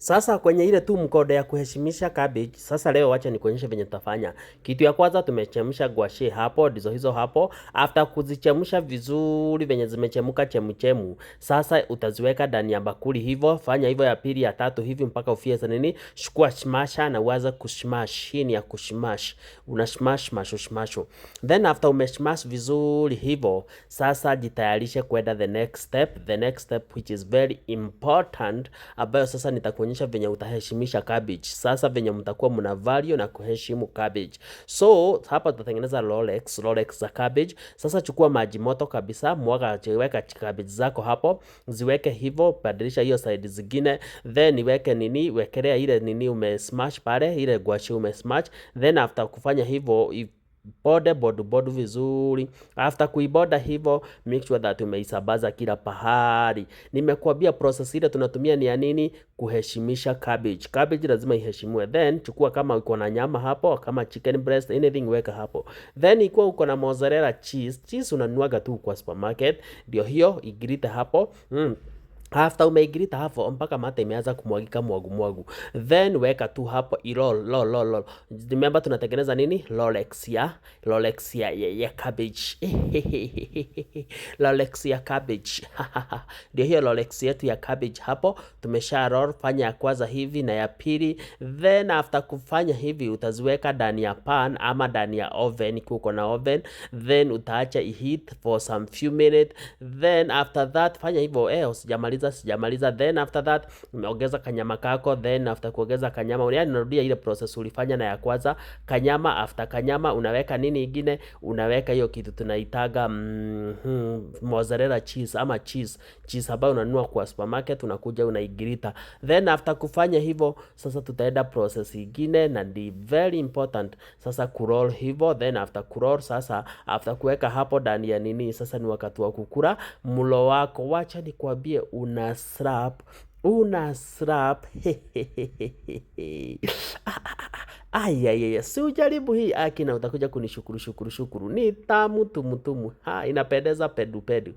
Sasa kwenye ile tu mkodo ya kuheshimisha cabbage, sasa leo wacha nikuonyeshe venye tutafanya. Kitu ya kwanza tumechemsha ngwashe hapo, ndizo hizo hapo. After kuzichemsha vizuri venye zimechemuka chemuchemu, sasa utaziweka ndani ya bakuli hivyo, fanya hivyo ya pili ya tatu hivi mpaka ufie sana nini? Chukua smasher na uanze kushmash. Hii ni ya kushmash. Una smash masho. Then after umeshmash vizuri hivyo, sasa jitayarishe kwenda the next step. The next step which is very important, ambayo sasa nitakuonyesha venye utaheshimisha cabbage. Sasa venye mtakuwa mna value na kuheshimu cabbage. So hapa tutatengeneza Rolex za cabbage. Sasa chukua maji moto kabisa, mwaga, weka cabbage zako hapo, ziweke hivyo, badilisha hiyo side zingine, then iweke nini, wekelea ile nini umesmash pale, ile gwashi umesmash. Then after kufanya hivyo bodu vizuri. After kuiboda hivyo, make sure that umeisabaza kila pahali. Nimekuambia process ile tunatumia ni ya nini? Kuheshimisha cabbage. Cabbage lazima iheshimiwe. Then chukua kama uko na nyama hapo, kama chicken breast, anything weka hapo. Then ikuwa uko na mozzarella cheese unanuaga tu kwa supermarket, ndio hiyo igrite hapo. After umeigrita hapo mpaka mate imeanza kumwagika mwagu. Then weka tu hapo roll. Remember tunatengeneza nini? Rolex ya cabbage. Rolex ya cabbage. Ndio hiyo Rolex yetu ya cabbage hapo. Tumesha roll, fanya ya kwanza hivi na ya pili. Then after kufanya hivi utaziweka ndani ya pan ama ndani ya oven ikiwa uko na oven. Then utaacha iheat for some few minutes. Then after that fanya hivyo sijamaliza. Then after that umeongeza kanyama kako. Then after kuongeza kanyama, yani unarudia ile process ulifanya na ya kwanza. Kanyama, after kanyama unaweka nini ingine? Unaweka hiyo kitu tunaitaga mozzarella cheese ama cheese ambayo unanunua kwa supermarket, unakuja unaigrita. Then after kufanya hivyo, sasa tutaenda process ingine na ni very important. Sasa kuroll hivyo. Then after kuroll, sasa after kuweka hapo ndani ya nini, sasa ni wakati wa kukula mlo wako. Wacha nikwambie, una slap. Si ujaribu hii akina, utakuja kunishukuru. Ni tamu tumutumu. Inapendeza pedu.